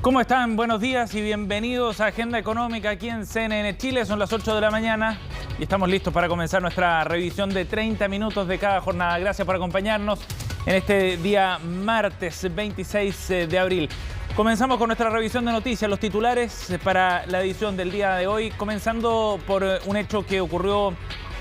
¿Cómo están? Buenos días y bienvenidos a Agenda Económica aquí en CNN Chile. Son las 8 de la mañana y estamos listos para comenzar nuestra revisión de 30 minutos de cada jornada. Gracias por acompañarnos en este día martes 26 de abril. Comenzamos con nuestra revisión de noticias, los titulares para la edición del día de hoy, comenzando por un hecho que ocurrió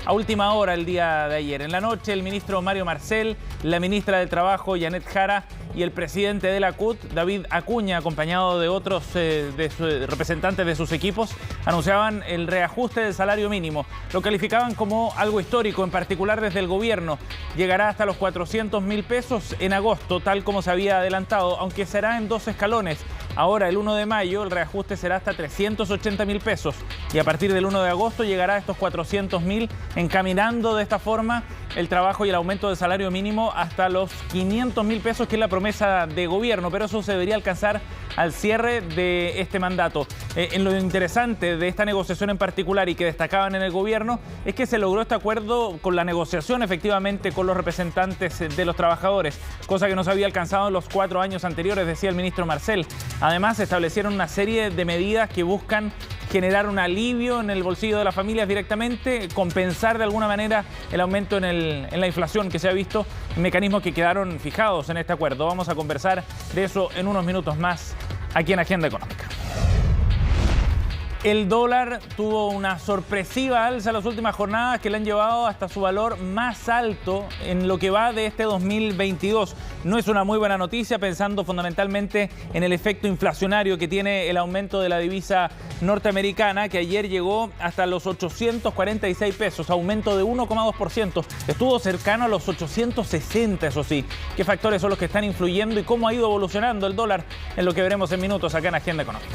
a última hora el día de ayer. En la noche, el ministro Mario Marcel, la ministra de Trabajo, Janet Jara, y el presidente de la CUT, David Acuña, acompañado de otros representantes de sus equipos, anunciaban el reajuste del salario mínimo. Lo calificaban como algo histórico, en particular desde el gobierno. Llegará hasta los 400.000 pesos en agosto, tal como se había adelantado, aunque será en 2 escalones. Ahora, el 1 de mayo, el reajuste será hasta 380.000 pesos y a partir del 1 de agosto llegará a estos 400.000, encaminando de esta forma el trabajo y el aumento del salario mínimo hasta los 500.000 pesos, que es la promesa de gobierno, pero eso se debería alcanzar al cierre de este mandato. En lo interesante de esta negociación en particular y que destacaban en el gobierno es que se logró este acuerdo con la negociación efectivamente con los representantes de los trabajadores, cosa que no se había alcanzado en los 4 años anteriores, decía el ministro Marcel. Además, se establecieron una serie de medidas que buscan generar un alivio en el bolsillo de las familias directamente, compensar de alguna manera el aumento en la inflación que se ha visto, mecanismos que quedaron fijados en este acuerdo. Vamos a conversar de eso en unos minutos más aquí en Agenda Económica. El dólar tuvo una sorpresiva alza en las últimas jornadas que le han llevado hasta su valor más alto en lo que va de este 2022. No es una muy buena noticia, pensando fundamentalmente en el efecto inflacionario que tiene el aumento de la divisa norteamericana, que ayer llegó hasta los 846 pesos, aumento de 1,2%. Estuvo cercano a los 860, eso sí. ¿Qué factores son los que están influyendo y cómo ha ido evolucionando el dólar? En lo que veremos en minutos acá en Agenda Económica.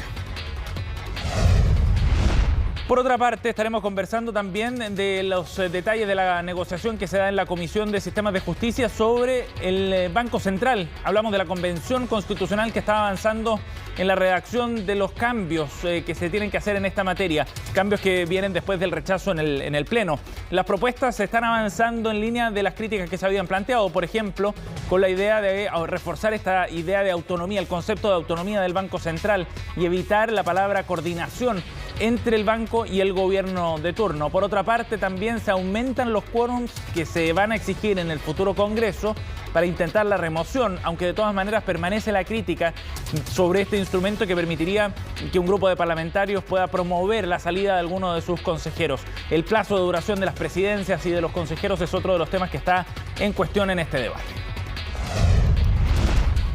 Por otra parte, estaremos conversando también de los detalles de la negociación que se da en la Comisión de Sistemas de Justicia sobre el Banco Central. Hablamos de la Convención Constitucional que está avanzando en la redacción de los cambios que se tienen que hacer en esta materia, cambios que vienen después del rechazo en el Pleno. Las propuestas están avanzando en línea de las críticas que se habían planteado, por ejemplo, con la idea de reforzar esta idea de autonomía, el concepto de autonomía del Banco Central y evitar la palabra coordinación entre el banco y el gobierno de turno. Por otra parte, también se aumentan los quórums que se van a exigir en el futuro Congreso para intentar la remoción, aunque de todas maneras permanece la crítica sobre este instrumento que permitiría que un grupo de parlamentarios pueda promover la salida de alguno de sus consejeros. El plazo de duración de las presidencias y de los consejeros es otro de los temas que está en cuestión en este debate.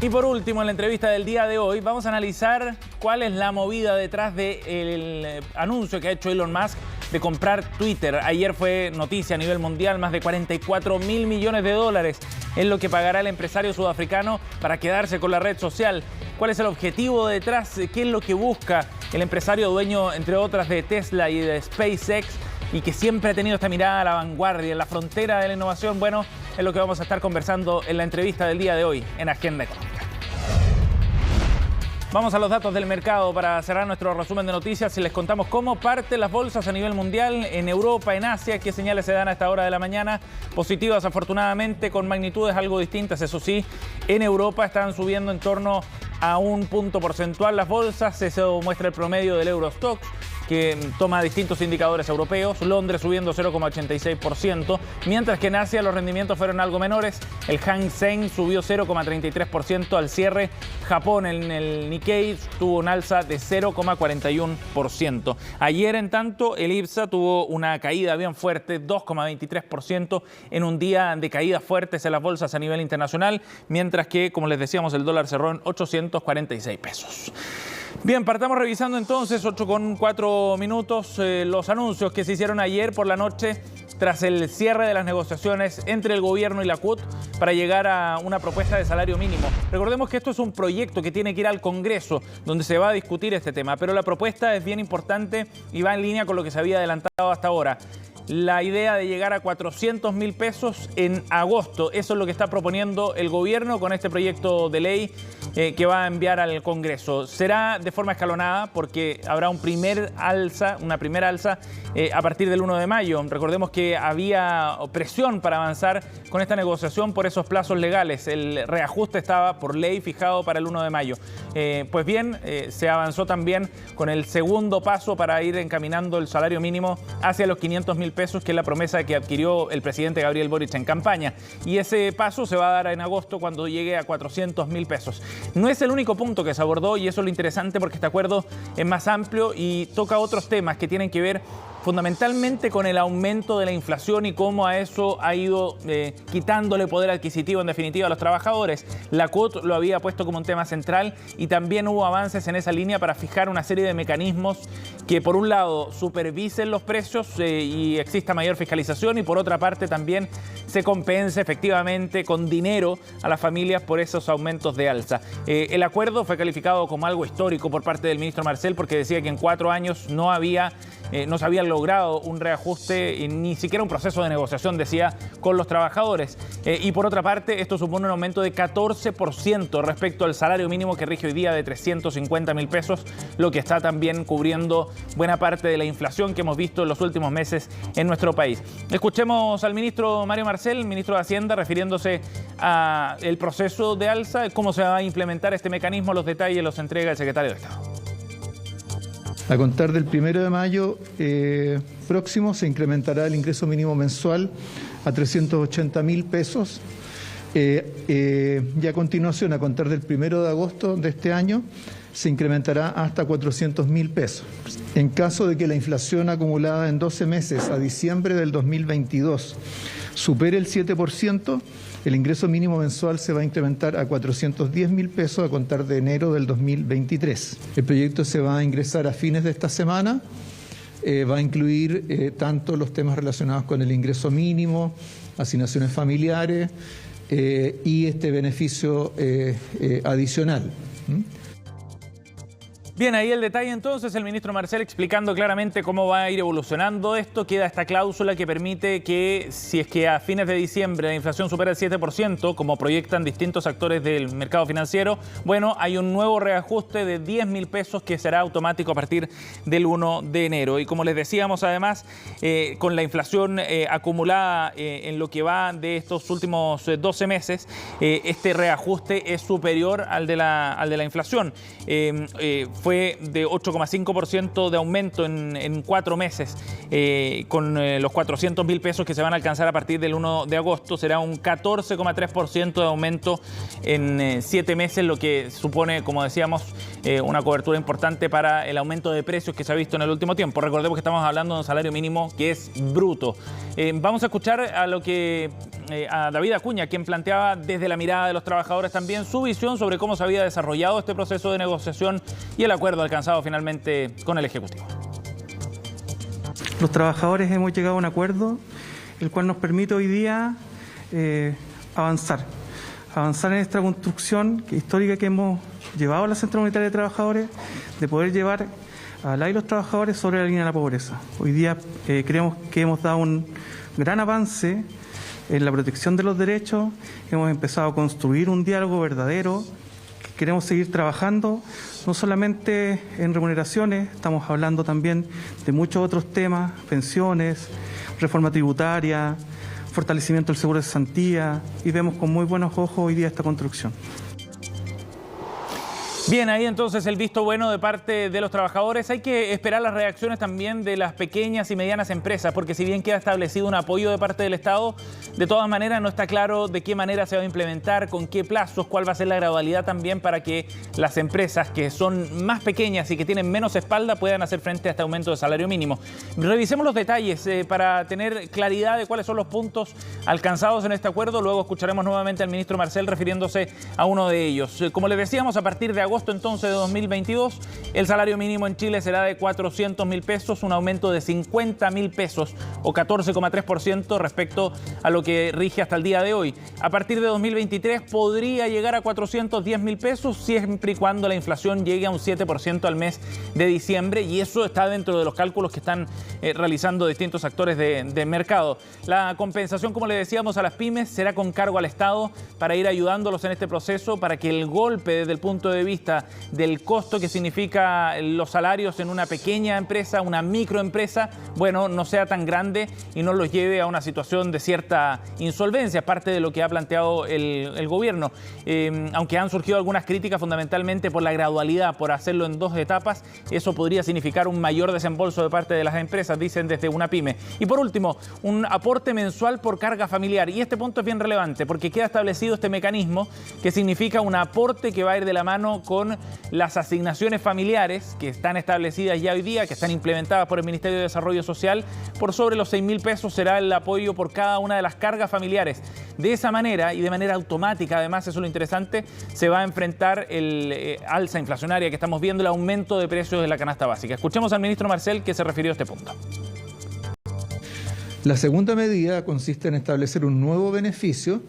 Y por último, en la entrevista del día de hoy, vamos a analizar cuál es la movida detrás del anuncio que ha hecho Elon Musk de comprar Twitter. Ayer fue noticia a nivel mundial, más de 44.000 millones de dólares es lo que pagará el empresario sudafricano para quedarse con la red social. ¿Cuál es el objetivo detrás? ¿Qué es lo que busca el empresario dueño, entre otras, de Tesla y de SpaceX, y que siempre ha tenido esta mirada a la vanguardia, en la frontera de la innovación? Bueno, es lo que vamos a estar conversando en la entrevista del día de hoy en Agenda Económica. Vamos a los datos del mercado para cerrar nuestro resumen de noticias y les contamos cómo parten las bolsas a nivel mundial, en Europa, en Asia, qué señales se dan a esta hora de la mañana. Positivas, afortunadamente, con magnitudes algo distintas, eso sí. En Europa están subiendo en torno a 1 punto porcentual las bolsas, eso muestra el promedio del Eurostoxx, que toma distintos indicadores europeos. Londres subiendo 0,86%, mientras que en Asia los rendimientos fueron algo menores. El Hang Seng subió 0,33% al cierre. Japón, en el Nikkei, tuvo un alza de 0,41%. Ayer, en tanto, el IPSA tuvo una caída bien fuerte, 2,23%, en un día de caídas fuertes en las bolsas a nivel internacional, mientras que, como les decíamos, el dólar cerró en 846 pesos. Bien, partamos revisando entonces, 8:04, los anuncios que se hicieron ayer por la noche tras el cierre de las negociaciones entre el gobierno y la CUT para llegar a una propuesta de salario mínimo. Recordemos que esto es un proyecto que tiene que ir al Congreso, donde se va a discutir este tema, pero la propuesta es bien importante y va en línea con lo que se había adelantado hasta ahora. La idea de llegar a 400.000 pesos en agosto, eso es lo que está proponiendo el gobierno con este proyecto de ley que va a enviar al Congreso. Será de forma escalonada porque habrá una primera alza a partir del 1 de mayo. Recordemos que había presión para avanzar con esta negociación por esos plazos legales. El reajuste estaba por ley fijado para el 1 de mayo. Pues bien, se avanzó también con el segundo paso para ir encaminando el salario mínimo hacia los 500.000 pesos, que es la promesa que adquirió el presidente Gabriel Boric en campaña. Y ese paso se va a dar en agosto cuando llegue a 400.000 pesos. No es el único punto que se abordó y eso es lo interesante porque este acuerdo es más amplio y toca otros temas que tienen que ver fundamentalmente con el aumento de la inflación y cómo a eso ha ido quitándole poder adquisitivo en definitiva a los trabajadores. La CUT lo había puesto como un tema central y también hubo avances en esa línea para fijar una serie de mecanismos que por un lado supervisen los precios y exista mayor fiscalización y por otra parte también se compense efectivamente con dinero a las familias por esos aumentos de alza. El acuerdo fue calificado como algo histórico por parte del ministro Marcel porque decía que en 4 años no se había logrado un reajuste, ni siquiera un proceso de negociación, decía, con los trabajadores. Y por otra parte, esto supone un aumento de 14% respecto al salario mínimo que rige hoy día de 350.000 pesos, lo que está también cubriendo buena parte de la inflación que hemos visto en los últimos meses en nuestro país. Escuchemos al ministro Mario Marcel, ministro de Hacienda, refiriéndose al proceso de alza, cómo se va a implementar este mecanismo, los detalles los entrega el secretario de Estado. A contar del 1 de mayo próximo se incrementará el ingreso mínimo mensual a 380.000 pesos y a continuación, a contar del 1 de agosto de este año, se incrementará hasta 400.000 pesos. En caso de que la inflación acumulada en 12 meses a diciembre del 2022 supere el 7%, el ingreso mínimo mensual se va a incrementar a 410.000 pesos a contar de enero del 2023. El proyecto se va a ingresar a fines de esta semana. Va a incluir tanto los temas relacionados con el ingreso mínimo, asignaciones familiares y este beneficio adicional. Bien, ahí el detalle entonces, el ministro Marcel explicando claramente cómo va a ir evolucionando esto. Queda esta cláusula que permite que si es que a fines de diciembre la inflación supera el 7%, como proyectan distintos actores del mercado financiero, bueno, hay un nuevo reajuste de 10.000 pesos que será automático a partir del 1 de enero. Y como les decíamos además, con la inflación acumulada en lo que va de estos últimos 12 meses, este reajuste es superior al de la inflación. Fue de 8,5% de aumento en 4 meses, con los 400.000 pesos que se van a alcanzar a partir del 1 de agosto. Será un 14,3% de aumento en 7 meses, lo que supone, como decíamos, una cobertura importante para el aumento de precios que se ha visto en el último tiempo. Recordemos que estamos hablando de un salario mínimo que es bruto. Vamos a escuchar a David Acuña, quien planteaba desde la mirada de los trabajadores también su visión sobre cómo se había desarrollado este proceso de negociación y el acuerdo alcanzado finalmente con el Ejecutivo. Los trabajadores hemos llegado a un acuerdo, el cual nos permite hoy día avanzar en esta construcción histórica que hemos llevado a la Central Unitaria de Trabajadores, de poder llevar a la y los trabajadores sobre la línea de la pobreza. Hoy día creemos que hemos dado un gran avance en la protección de los derechos, hemos empezado a construir un diálogo verdadero. Queremos seguir trabajando, no solamente en remuneraciones, estamos hablando también de muchos otros temas, pensiones, reforma tributaria, fortalecimiento del seguro de cesantía, y vemos con muy buenos ojos hoy día esta construcción. Bien, ahí entonces el visto bueno de parte de los trabajadores. Hay que esperar las reacciones también de las pequeñas y medianas empresas, porque si bien queda establecido un apoyo de parte del Estado, de todas maneras no está claro de qué manera se va a implementar, con qué plazos, cuál va a ser la gradualidad también para que las empresas que son más pequeñas y que tienen menos espalda puedan hacer frente a este aumento de salario mínimo. Revisemos los detalles para tener claridad de cuáles son los puntos alcanzados en este acuerdo. Luego escucharemos nuevamente al ministro Marcel refiriéndose a uno de ellos. Como les decíamos, a partir de agosto agosto entonces de 2022, el salario mínimo en Chile será de 400.000 pesos, un aumento de 50.000 pesos o 14,3% respecto a lo que rige hasta el día de hoy. A partir de 2023 podría llegar a 410.000 pesos siempre y cuando la inflación llegue a un 7% al mes de diciembre, y eso está dentro de los cálculos que están realizando distintos actores de mercado. La compensación, como le decíamos, a las pymes será con cargo al Estado para ir ayudándolos en este proceso, para que el golpe desde el punto de vista del costo que significa los salarios en una pequeña empresa, una microempresa, bueno, no sea tan grande y no los lleve a una situación de cierta insolvencia, parte de lo que ha planteado el gobierno. Aunque han surgido algunas críticas fundamentalmente por la gradualidad, por hacerlo en 2 etapas, eso podría significar un mayor desembolso de parte de las empresas, dicen desde una pyme. Y por último, un aporte mensual por carga familiar. Y este punto es bien relevante porque queda establecido este mecanismo que significa un aporte que va a ir de la mano con las asignaciones familiares que están establecidas ya hoy día, que están implementadas por el Ministerio de Desarrollo Social. Por sobre los 6.000 pesos será el apoyo por cada una de las cargas familiares. De esa manera y de manera automática, además, eso es lo interesante, se va a enfrentar el alza inflacionaria que estamos viendo, el aumento de precios de la canasta básica. Escuchemos al ministro Marcel, que se refirió a este punto. La segunda medida consiste en establecer un nuevo beneficio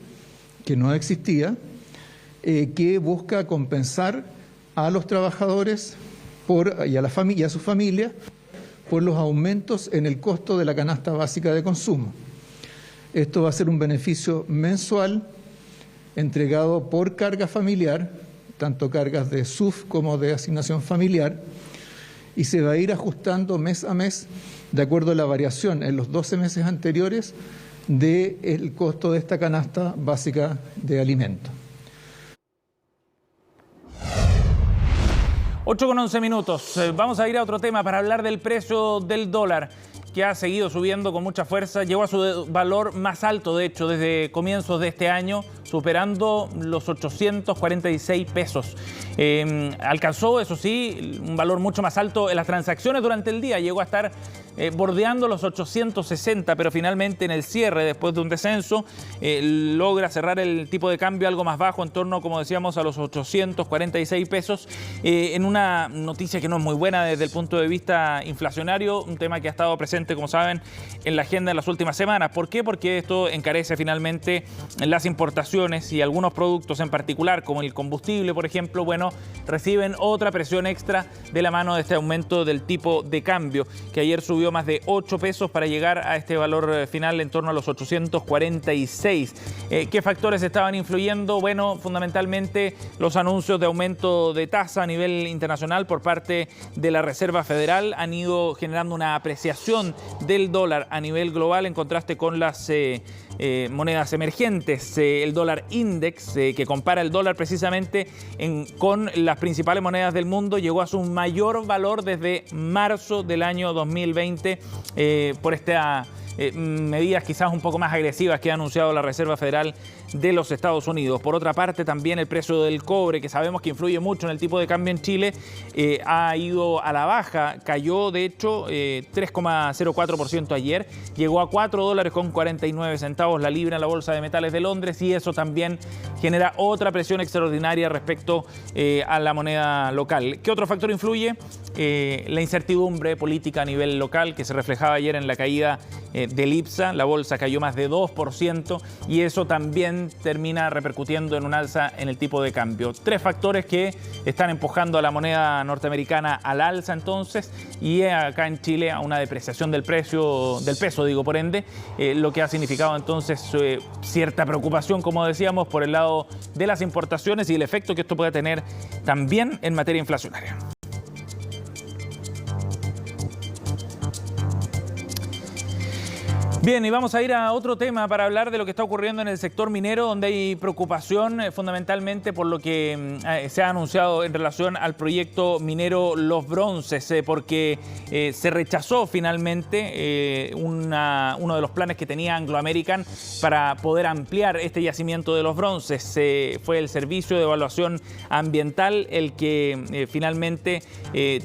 que no existía, que busca compensar a los trabajadores y a su familia por los aumentos en el costo de la canasta básica de consumo. Esto va a ser un beneficio mensual entregado por carga familiar, tanto cargas de SUF como de asignación familiar, y se va a ir ajustando mes a mes de acuerdo a la variación en los 12 meses anteriores del costo de esta canasta básica de alimentos. 8:11 minutos. Vamos a ir a otro tema para hablar del precio del dólar, que ha seguido subiendo con mucha fuerza. Llegó a su valor más alto, de hecho, desde comienzos de este año, superando los 846 pesos. Alcanzó, eso sí, un valor mucho más alto en las transacciones durante el día. Llegó a estar bordeando los 860, pero finalmente en el cierre, después de un descenso, logra cerrar el tipo de cambio algo más bajo, en torno, como decíamos, a los 846 pesos, en una noticia que no es muy buena desde el punto de vista inflacionario, un tema que ha estado presente, como saben, en la agenda en las últimas semanas. ¿Por qué? Porque esto encarece finalmente las importaciones y algunos productos en particular, como el combustible, por ejemplo, bueno, reciben otra presión extra de la mano de este aumento del tipo de cambio, que ayer subió más de 8 pesos para llegar a este valor final en torno a los 846. ¿Qué factores estaban influyendo? Bueno, fundamentalmente los anuncios de aumento de tasa a nivel internacional por parte de la Reserva Federal han ido generando una apreciación del dólar a nivel global en contraste con las monedas emergentes. El dólar index, que compara el dólar precisamente con las principales monedas del mundo, llegó a su mayor valor desde marzo del año 2020 por estas medidas quizás un poco más agresivas que ha anunciado la Reserva Federal de los Estados Unidos. Por otra parte, también el precio del cobre, que sabemos que influye mucho en el tipo de cambio en Chile, ha ido a la baja. Cayó, de hecho, 3,04% ayer. Llegó a $4.49 la libra en la Bolsa de Metales de Londres, y eso también genera otra presión extraordinaria respecto a la moneda local. ¿Qué otro factor influye? La incertidumbre política a nivel local, que se reflejaba ayer en la caída del IPSA. La bolsa cayó más de 2% y eso también termina repercutiendo en un alza en el tipo de cambio. 3 factores que están empujando a la moneda norteamericana al alza entonces, y acá en Chile a una depreciación del peso, por ende, lo que ha significado entonces cierta preocupación, como decíamos, por el lado de las importaciones y el efecto que esto puede tener también en materia inflacionaria. Bien, y vamos a ir a otro tema para hablar de lo que está ocurriendo en el sector minero, donde hay preocupación fundamentalmente por lo que se ha anunciado en relación al proyecto minero Los Bronces, porque se rechazó finalmente uno de los planes que tenía Anglo American para poder ampliar este yacimiento de Los Bronces. Fue el Servicio de Evaluación Ambiental el que finalmente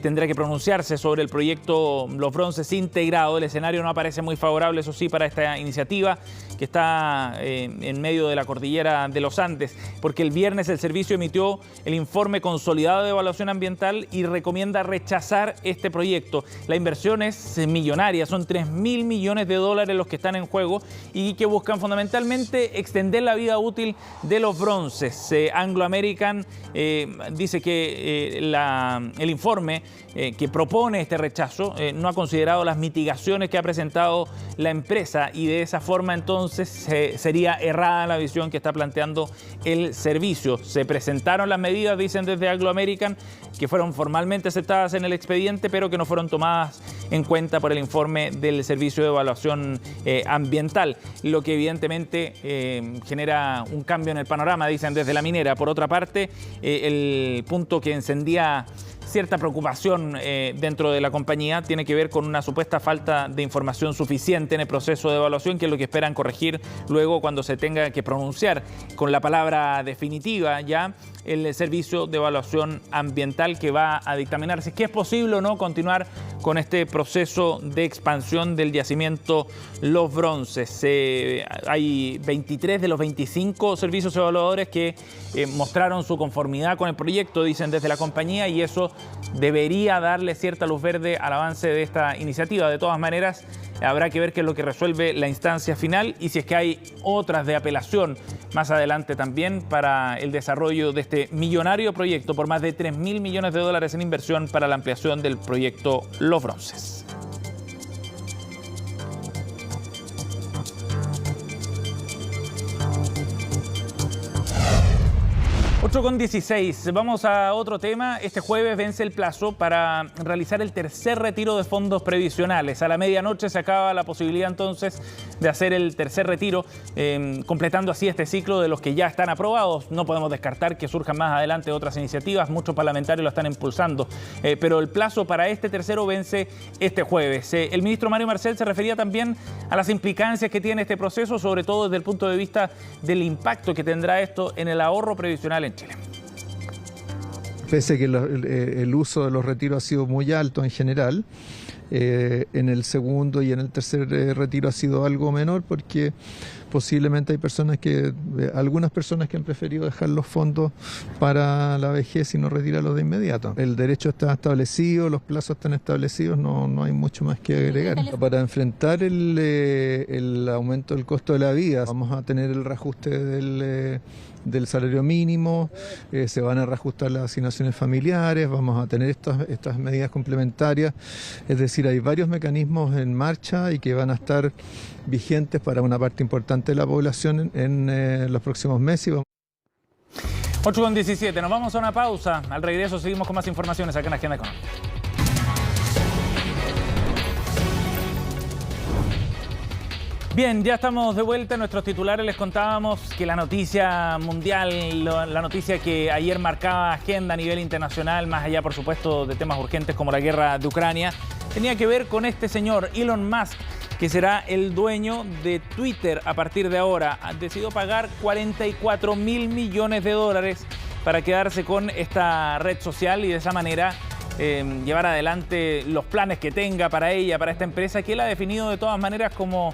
tendrá que pronunciarse sobre el proyecto Los Bronces integrado. El escenario no aparece muy favorable, eso sí, sí para esta iniciativa que está en medio de la cordillera de los Andes, porque el viernes el servicio emitió el informe consolidado de evaluación ambiental y recomienda rechazar este proyecto. La inversión es millonaria, son 3.000 millones de dólares los que están en juego y que buscan fundamentalmente extender la vida útil de los bronces. Anglo American dice que el informe que propone este rechazo no ha considerado las mitigaciones que ha presentado la empresa y de esa forma entonces sería errada la visión que está planteando el servicio. Se presentaron las medidas, dicen desde Anglo American, que fueron formalmente aceptadas en el expediente, pero que no fueron tomadas en cuenta por el informe del Servicio de Evaluación Ambiental, lo que evidentemente genera un cambio en el panorama, dicen desde la minera. Por otra parte, el punto que encendía cierta preocupación dentro de la compañía tiene que ver con una supuesta falta de información suficiente en el proceso de evaluación, que es lo que esperan corregir luego cuando se tenga que pronunciar con la palabra definitiva ya el Servicio de Evaluación Ambiental, que va a dictaminar si es que es posible o no continuar con este proceso de expansión del yacimiento Los Bronces. Hay 23 de los 25 servicios evaluadores que mostraron su conformidad con el proyecto, dicen desde la compañía, y eso debería darle cierta luz verde al avance de esta iniciativa. De todas maneras, habrá que ver qué es lo que resuelve la instancia final y si es que hay otras de apelación más adelante también para el desarrollo de este millonario proyecto por más de 3.000 millones de dólares en inversión para la ampliación del proyecto Los Bronces. 8:16. Vamos a otro tema. Este jueves vence el plazo para realizar el tercer retiro de fondos previsionales. A la medianoche se acaba la posibilidad entonces de hacer el tercer retiro, completando así este ciclo de los que ya están aprobados. No podemos descartar que surjan más adelante otras iniciativas. Muchos parlamentarios lo están impulsando. Pero el plazo para este tercero vence este jueves. El ministro Mario Marcel se refería también a las implicancias que tiene este proceso, sobre todo desde el punto de vista del impacto que tendrá esto en el ahorro previsional en Chile. Pese a que el uso de los retiros ha sido muy alto en general, en el segundo y en el tercer retiro ha sido algo menor porque posiblemente hay algunas personas que han preferido dejar los fondos para la vejez y no retirarlos de inmediato. El derecho está establecido, los plazos están establecidos, no hay mucho más que agregar. Para enfrentar el aumento del costo de la vida, vamos a tener el reajuste del salario mínimo, se van a reajustar las asignaciones familiares, vamos a tener estas medidas complementarias, es decir, hay varios mecanismos en marcha y que van a estar vigentes para una parte importante de la población en los próximos meses. 8:17, nos vamos a una pausa, al regreso seguimos con más informaciones acá en Agenda Económica. Bien, ya estamos de vuelta en nuestros titulares. Les contábamos que la noticia mundial, la noticia que ayer marcaba agenda a nivel internacional, más allá por supuesto de temas urgentes como la guerra de Ucrania, tenía que ver con este señor, Elon Musk, que será el dueño de Twitter a partir de ahora. Ha decidido pagar 44.000 millones de dólares para quedarse con esta red social y de esa manera llevar adelante los planes que tenga para ella, para esta empresa, que él ha definido de todas maneras como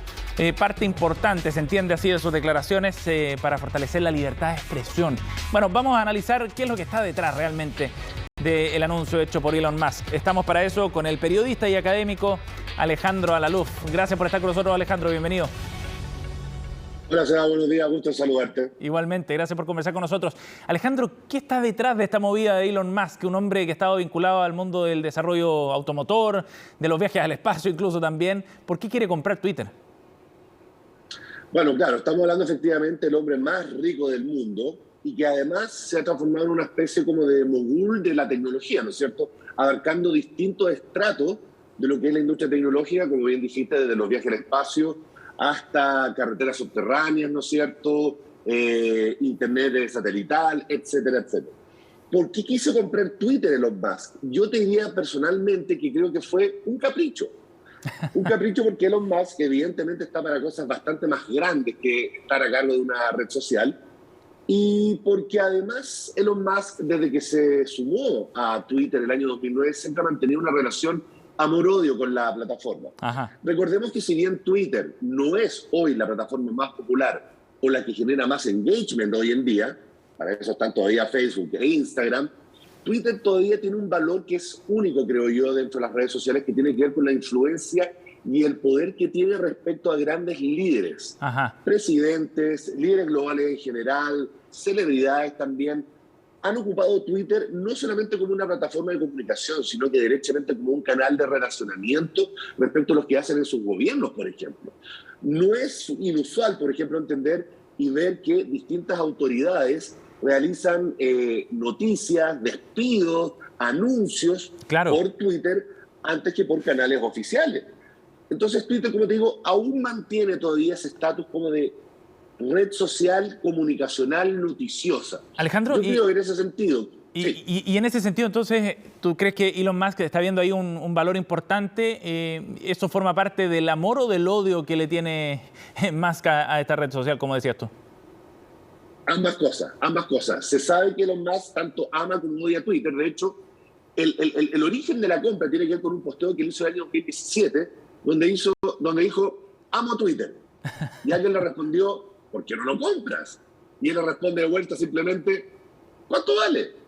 parte importante, se entiende así de sus declaraciones, para fortalecer la libertad de expresión. Bueno, vamos a analizar qué es lo que está detrás realmente del anuncio hecho por Elon Musk. Estamos para eso con el periodista y académico Alejandro Alaluf. Gracias por estar con nosotros, Alejandro, bienvenido. Hola, Seba, buenos días, gusto saludarte. Igualmente, gracias por conversar con nosotros. Alejandro, ¿qué está detrás de esta movida de Elon Musk? Un hombre que ha estado vinculado al mundo del desarrollo automotor, de los viajes al espacio incluso también. ¿Por qué quiere comprar Twitter? Bueno, claro, estamos hablando efectivamente del hombre más rico del mundo y que además se ha transformado en una especie como de mogul de la tecnología, ¿no es cierto? Abarcando distintos estratos de lo que es la industria tecnológica, como bien dijiste, desde los viajes al espacio hasta carreteras subterráneas, ¿no es cierto? Internet satelital, etcétera, etcétera. ¿Por qué quiso comprar Twitter Elon Musk? Yo te diría personalmente que creo que fue un capricho. Un capricho porque Elon Musk evidentemente está para cosas bastante más grandes que estar a cargo de una red social. Y porque además Elon Musk, desde que se sumó a Twitter el año 2009, siempre ha mantenido una relación amor-odio con la plataforma. Ajá. Recordemos que si bien Twitter no es hoy la plataforma más popular o la que genera más engagement hoy en día, para eso están todavía Facebook e Instagram, Twitter todavía tiene un valor que es único, creo yo, dentro de las redes sociales, que tiene que ver con la influencia y el poder que tiene respecto a grandes líderes, Ajá. presidentes, líderes globales en general, celebridades también, han ocupado Twitter no solamente como una plataforma de comunicación, sino que derechamente como un canal de relacionamiento respecto a los que hacen en sus gobiernos, por ejemplo. No es inusual, por ejemplo, entender y ver que distintas autoridades realizan noticias, despidos, anuncios por Twitter antes que por canales oficiales. Entonces Twitter, como te digo, aún mantiene todavía ese estatus como de red social comunicacional noticiosa. Alejandro, yo creo que en ese sentido... Y en ese sentido, entonces, ¿tú crees que Elon Musk está viendo ahí un valor importante? ¿Eso forma parte del amor o del odio que le tiene Musk a esta red social, como decías tú? Ambas cosas. Se sabe que Elon Musk tanto ama como odia Twitter. De hecho, el origen de la compra tiene que ver con un posteo que él hizo en el año 2017, donde dijo, amo Twitter. Y alguien le respondió, ¿por qué no lo compras? Y él le responde de vuelta simplemente, ¿cuánto vale?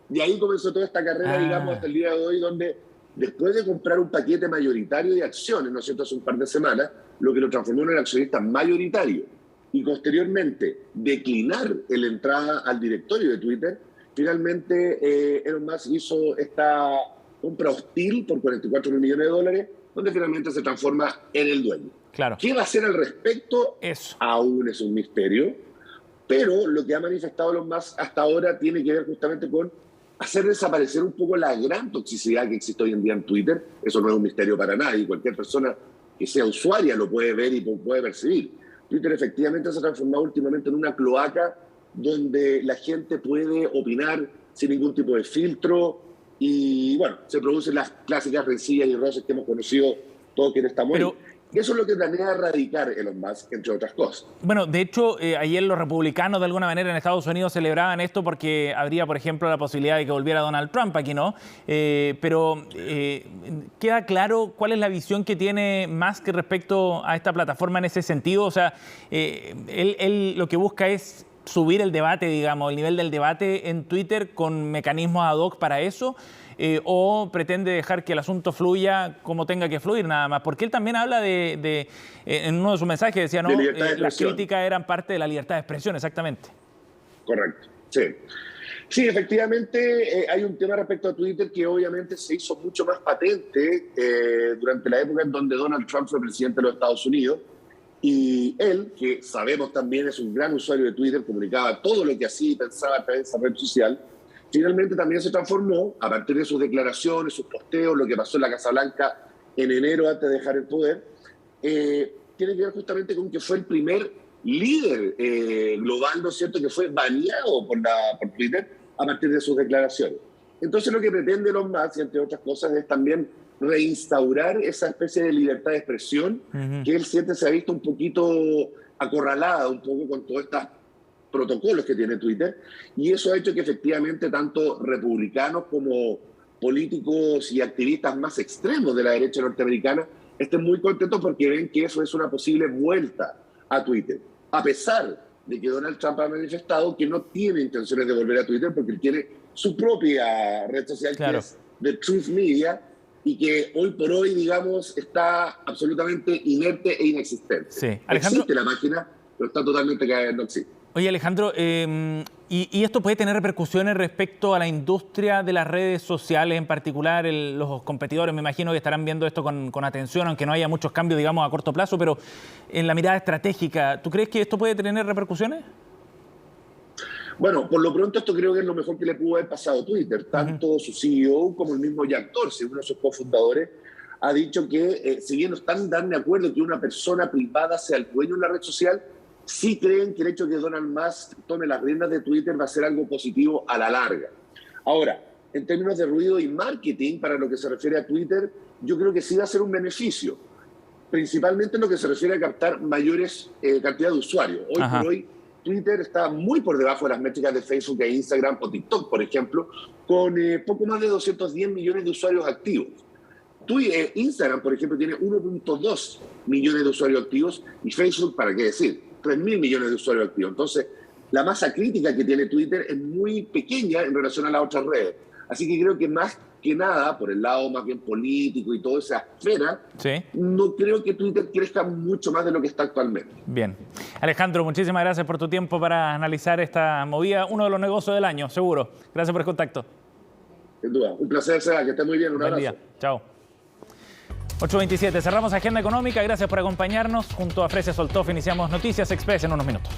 Y ahí comenzó toda esta carrera, digamos, hasta el día de hoy, donde después de comprar un paquete mayoritario de acciones, ¿no es cierto?, hace un par de semanas, lo que lo transformó en el accionista mayoritario, y posteriormente declinar la entrada al directorio de Twitter, finalmente Elon Musk hizo esta compra hostil por $44 millones, donde finalmente se transforma en el dueño. Claro. ¿Qué va a hacer al respecto? Eso. Aún es un misterio, pero lo que ha manifestado Elon Musk hasta ahora tiene que ver justamente con hacer desaparecer un poco la gran toxicidad que existe hoy en día en Twitter. Eso no es un misterio para nadie, cualquier persona que sea usuaria lo puede ver y puede percibir. Twitter efectivamente se ha transformado últimamente en una cloaca donde la gente puede opinar sin ningún tipo de filtro y, bueno, se producen las clásicas rencillas y roces que hemos conocido todos quienes estamos ahí. Eso es lo que planea erradicar Elon Musk, entre otras cosas. Bueno, de hecho, ayer los republicanos de alguna manera en Estados Unidos celebraban esto porque habría, por ejemplo, la posibilidad de que volviera Donald Trump aquí, ¿no? Pero ¿queda claro cuál es la visión que tiene Musk respecto a esta plataforma en ese sentido? O sea, él lo que busca es subir el debate, digamos, el nivel del debate en Twitter con mecanismos ad hoc para eso. ¿O pretende dejar que el asunto fluya como tenga que fluir nada más? Porque él también habla en uno de sus mensajes decía, ¿no? Las críticas eran parte de la libertad de expresión, exactamente. Correcto, sí. Sí, efectivamente hay un tema respecto a Twitter que obviamente se hizo mucho más patente durante la época en donde Donald Trump fue presidente de los Estados Unidos, y él, que sabemos también es un gran usuario de Twitter, comunicaba todo lo que hacía y pensaba a través de esa red social. Finalmente también se transformó, a partir de sus declaraciones, sus posteos, lo que pasó en la Casa Blanca en enero antes de dejar el poder, tiene que ver justamente con que fue el primer líder global, ¿no es cierto?, que fue baneado por Twitter a partir de sus declaraciones. Entonces lo que pretende Elon Musk, entre otras cosas, es también reinstaurar esa especie de libertad de expresión que él siente se ha visto un poquito acorralada, un poco con todas estas protocolos que tiene Twitter, y eso ha hecho que efectivamente tanto republicanos como políticos y activistas más extremos de la derecha norteamericana estén muy contentos porque ven que eso es una posible vuelta a Twitter, a pesar de que Donald Trump ha manifestado que no tiene intenciones de volver a Twitter porque él tiene su propia red social, claro, que es The Truth Media, y que hoy por hoy, digamos, está absolutamente inerte e inexistente. Sí. Alejandro, existe la máquina, pero está totalmente no existe. Oye, Alejandro, ¿y esto puede tener repercusiones respecto a la industria de las redes sociales, en particular los competidores? Me imagino que estarán viendo esto con atención, aunque no haya muchos cambios, digamos, a corto plazo, pero en la mirada estratégica, ¿tú crees que esto puede tener repercusiones? Bueno, por lo pronto esto creo que es lo mejor que le pudo haber pasado a Twitter. Tanto su CEO como el mismo Jack Dorsey, uno de sus cofundadores, ha dicho que si bien no están tan de acuerdo que una persona privada sea el dueño de una red social, sí creen que el hecho de que Donald Musk tome las riendas de Twitter va a ser algo positivo a la larga. Ahora, en términos de ruido y marketing, para lo que se refiere a Twitter, yo creo que sí va a ser un beneficio, principalmente en lo que se refiere a captar mayores cantidad de usuarios. Hoy por hoy, Twitter está muy por debajo de las métricas de Facebook e Instagram o TikTok, por ejemplo, con poco más de 210 millones de usuarios activos. Instagram, por ejemplo, tiene 1.2 millones de usuarios activos y Facebook, ¿para qué decir? 3.000 millones de usuarios activos. Entonces, la masa crítica que tiene Twitter es muy pequeña en relación a las otras redes. Así que creo que más que nada, por el lado más bien político y toda esa esfera, no creo que Twitter crezca mucho más de lo que está actualmente. Bien. Alejandro, muchísimas gracias por tu tiempo para analizar esta movida, uno de los negocios del año, seguro. Gracias por el contacto. Sin duda. Un placer, Seba, que estés muy bien. Un abrazo. Buen día. Chao. 8:27. Cerramos Agenda Económica. Gracias por acompañarnos. Junto a Fresia Soltoff iniciamos Noticias Express en unos minutos.